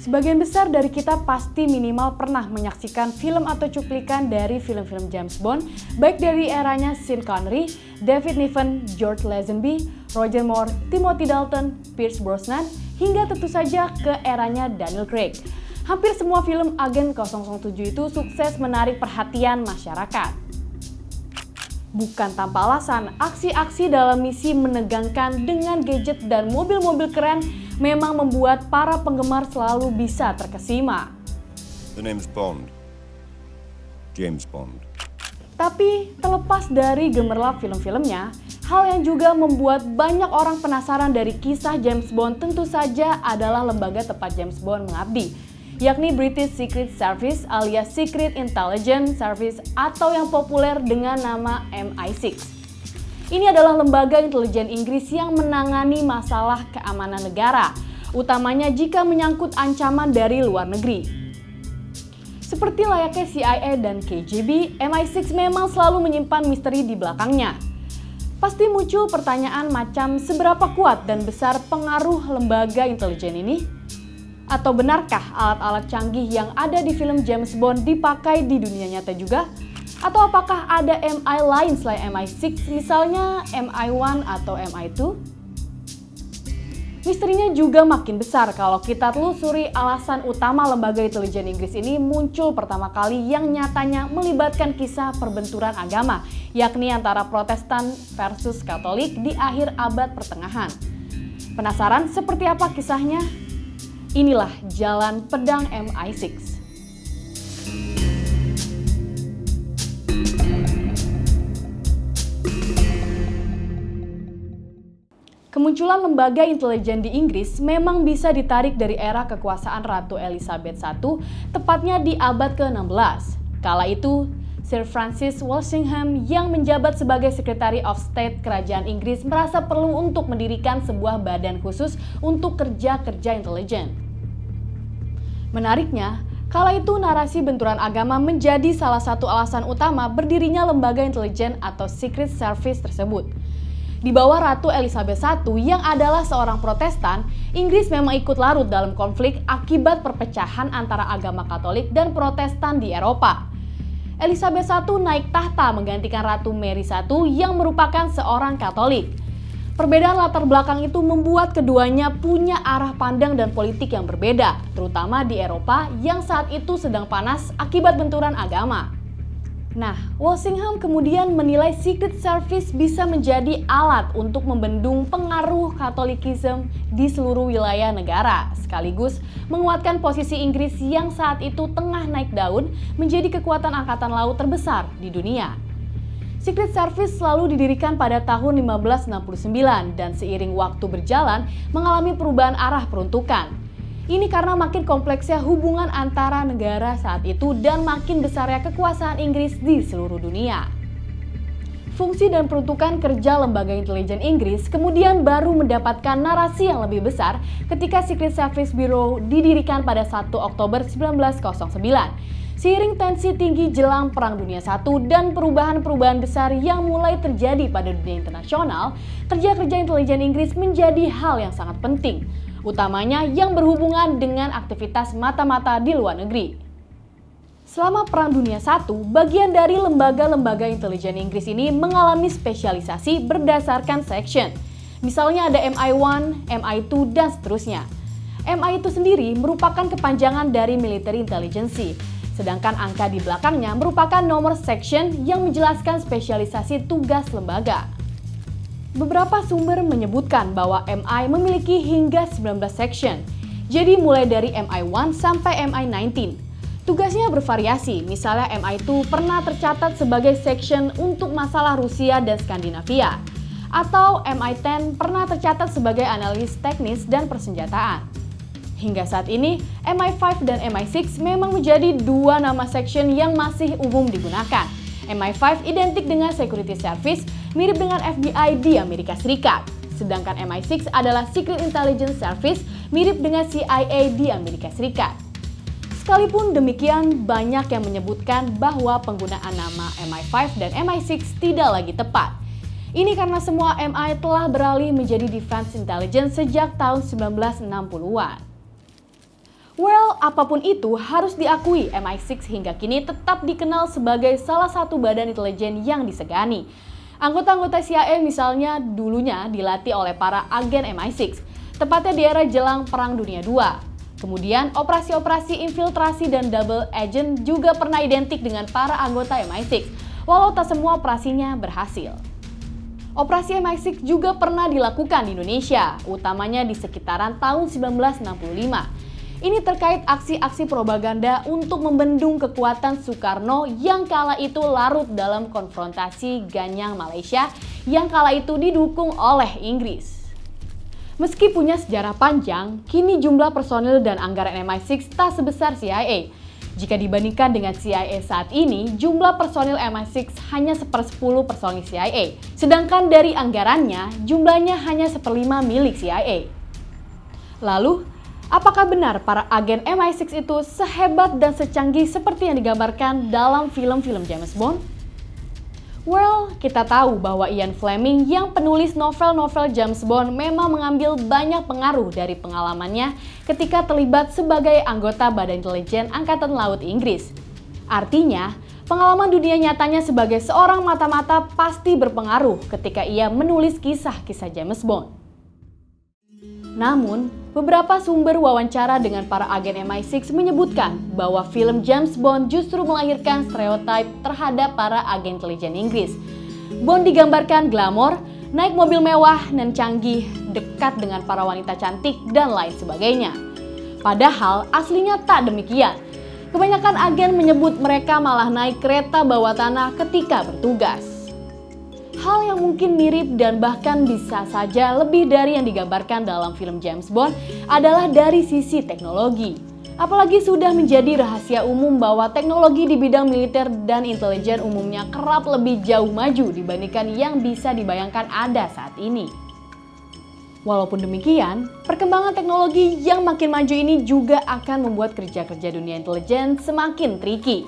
Sebagian besar dari kita pasti minimal pernah menyaksikan film atau cuplikan dari film-film James Bond, baik dari eranya Sean Connery, David Niven, George Lazenby, Roger Moore, Timothy Dalton, Pierce Brosnan, hingga tentu saja ke eranya Daniel Craig. Hampir semua film agen 007 itu sukses menarik perhatian masyarakat. Bukan tanpa alasan, aksi-aksi dalam misi menegangkan dengan gadget dan mobil-mobil keren memang membuat para penggemar selalu bisa terkesima. The name's Bond. James Bond. Tapi terlepas dari gemerlap film-filmnya, hal yang juga membuat banyak orang penasaran dari kisah James Bond tentu saja adalah lembaga tempat James Bond mengabdi, yakni British Secret Service alias Secret Intelligence Service atau yang populer dengan nama MI6. Ini adalah lembaga intelijen Inggris yang menangani masalah keamanan negara, utamanya jika menyangkut ancaman dari luar negeri. Seperti layaknya CIA dan KGB, MI6 memang selalu menyimpan misteri di belakangnya. Pasti muncul pertanyaan macam seberapa kuat dan besar pengaruh lembaga intelijen ini? Atau benarkah alat-alat canggih yang ada di film James Bond dipakai di dunia nyata juga? Atau apakah ada MI lain selain MI6, misalnya MI1 atau MI2? Misterinya juga makin besar kalau kita telusuri alasan utama lembaga intelijen Inggris ini muncul pertama kali yang nyatanya melibatkan kisah perbenturan agama, yakni antara Protestan versus Katolik di akhir abad pertengahan. Penasaran seperti apa kisahnya? Inilah Jalan Pedang MI6. Kemunculan lembaga intelijen di Inggris memang bisa ditarik dari era kekuasaan Ratu Elizabeth I, tepatnya di abad ke-16. Kala itu, Sir Francis Walsingham yang menjabat sebagai Secretary of State Kerajaan Inggris merasa perlu untuk mendirikan sebuah badan khusus untuk kerja-kerja intelijen. Menariknya, kala itu narasi benturan agama menjadi salah satu alasan utama berdirinya lembaga intelijen atau Secret Service tersebut. Di bawah Ratu Elizabeth I yang adalah seorang Protestan, Inggris memang ikut larut dalam konflik akibat perpecahan antara agama Katolik dan Protestan di Eropa. Elizabeth I naik tahta menggantikan Ratu Mary I yang merupakan seorang Katolik. Perbedaan latar belakang itu membuat keduanya punya arah pandang dan politik yang berbeda, terutama di Eropa yang saat itu sedang panas akibat benturan agama. Nah, Walsingham kemudian menilai Secret Service bisa menjadi alat untuk membendung pengaruh Katolikisme di seluruh wilayah negara, sekaligus menguatkan posisi Inggris yang saat itu tengah naik daun menjadi kekuatan angkatan laut terbesar di dunia. Secret Service selalu didirikan pada tahun 1569 dan seiring waktu berjalan mengalami perubahan arah peruntukan. Ini karena makin kompleksnya hubungan antara negara saat itu dan makin besarnya kekuasaan Inggris di seluruh dunia. Fungsi dan peruntukan kerja lembaga intelijen Inggris kemudian baru mendapatkan narasi yang lebih besar ketika Secret Service Bureau didirikan pada 1 Oktober 1909. Seiring tensi tinggi jelang Perang Dunia I dan perubahan-perubahan besar yang mulai terjadi pada dunia internasional, kerja-kerja intelijen Inggris menjadi hal yang sangat penting, utamanya yang berhubungan dengan aktivitas mata-mata di luar negeri. Selama Perang Dunia I, bagian dari lembaga-lembaga intelijen Inggris ini mengalami spesialisasi berdasarkan section. Misalnya ada MI1, MI2, dan seterusnya. MI itu sendiri merupakan kepanjangan dari Military Intelligence, sedangkan angka di belakangnya merupakan nomor section yang menjelaskan spesialisasi tugas lembaga. Beberapa sumber menyebutkan bahwa MI memiliki hingga 19 section, jadi mulai dari MI1 sampai MI19. Tugasnya bervariasi, misalnya MI2 pernah tercatat sebagai section untuk masalah Rusia dan Skandinavia, atau MI10 pernah tercatat sebagai analis teknis dan persenjataan. Hingga saat ini, MI5 dan MI6 memang menjadi dua nama section yang masih umum digunakan. MI5 identik dengan Security Service, mirip dengan FBI di Amerika Serikat. Sedangkan MI6 adalah Secret Intelligence Service, mirip dengan CIA di Amerika Serikat. Sekalipun demikian, banyak yang menyebutkan bahwa penggunaan nama MI5 dan MI6 tidak lagi tepat. Ini karena semua MI telah beralih menjadi defense intelligence sejak tahun 1960-an. Well, apapun itu, harus diakui MI6 hingga kini tetap dikenal sebagai salah satu badan intelijen yang disegani. Anggota-anggota CIA misalnya dulunya dilatih oleh para agen MI6, tepatnya di era jelang Perang Dunia II. Kemudian, operasi-operasi infiltrasi dan double agent juga pernah identik dengan para anggota MI6, walau tak semua operasinya berhasil. Operasi MI6 juga pernah dilakukan di Indonesia, utamanya di sekitaran tahun 1965. Ini terkait aksi-aksi propaganda untuk membendung kekuatan Soekarno yang kala itu larut dalam konfrontasi Ganyang Malaysia yang kala itu didukung oleh Inggris. Meski punya sejarah panjang, kini jumlah personil dan anggaran MI6 tak sebesar CIA. Jika dibandingkan dengan CIA saat ini, jumlah personil MI6 hanya 1/10 personil CIA. Sedangkan dari anggarannya, jumlahnya hanya 1/5 milik CIA. Lalu, apakah benar para agen MI6 itu sehebat dan secanggih seperti yang digambarkan dalam film-film James Bond? Well, kita tahu bahwa Ian Fleming yang penulis novel-novel James Bond memang mengambil banyak pengaruh dari pengalamannya ketika terlibat sebagai anggota Badan Intelijen Angkatan Laut Inggris. Artinya, pengalaman dunia nyatanya sebagai seorang mata-mata pasti berpengaruh ketika ia menulis kisah-kisah James Bond. Namun, beberapa sumber wawancara dengan para agen MI6 menyebutkan bahwa film James Bond justru melahirkan stereotip terhadap para agen intelijen Inggris. Bond digambarkan glamor, naik mobil mewah dan canggih, dekat dengan para wanita cantik, dan lain sebagainya. Padahal aslinya tak demikian. Kebanyakan agen menyebut mereka malah naik kereta bawah tanah ketika bertugas. Hal yang mungkin mirip dan bahkan bisa saja lebih dari yang digambarkan dalam film James Bond adalah dari sisi teknologi. Apalagi sudah menjadi rahasia umum bahwa teknologi di bidang militer dan intelijen umumnya kerap lebih jauh maju dibandingkan yang bisa dibayangkan ada saat ini. Walaupun demikian, perkembangan teknologi yang makin maju ini juga akan membuat kerja-kerja dunia intelijen semakin tricky.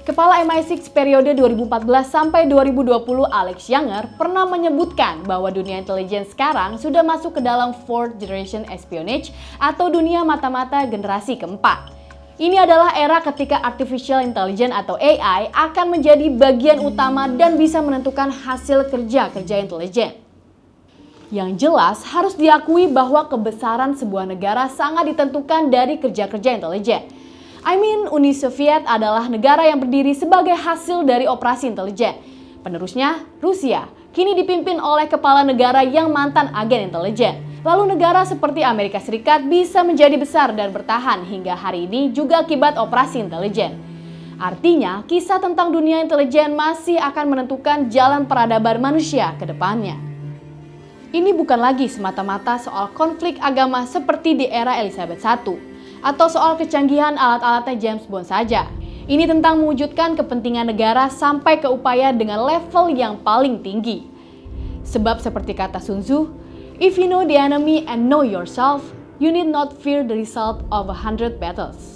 Kepala MI6 periode 2014 sampai 2020 Alex Younger pernah menyebutkan bahwa dunia intelijen sekarang sudah masuk ke dalam fourth generation espionage atau dunia mata-mata generasi keempat. Ini adalah era ketika artificial intelligence atau AI akan menjadi bagian utama dan bisa menentukan hasil kerja-kerja intelijen. Yang jelas harus diakui bahwa kebesaran sebuah negara sangat ditentukan dari kerja-kerja intelijen. Uni Soviet adalah negara yang berdiri sebagai hasil dari operasi intelijen. Penerusnya, Rusia, kini dipimpin oleh kepala negara yang mantan agen intelijen. Lalu negara seperti Amerika Serikat bisa menjadi besar dan bertahan hingga hari ini juga akibat operasi intelijen. Artinya, kisah tentang dunia intelijen masih akan menentukan jalan peradaban manusia ke depannya. Ini bukan lagi semata-mata soal konflik agama seperti di era Elizabeth I. Atau soal kecanggihan alat-alatnya James Bond saja. Ini tentang mewujudkan kepentingan negara sampai ke upaya dengan level yang paling tinggi. Sebab seperti kata Sun Tzu, if you know the enemy and know yourself, you need not fear the result of 100 battles.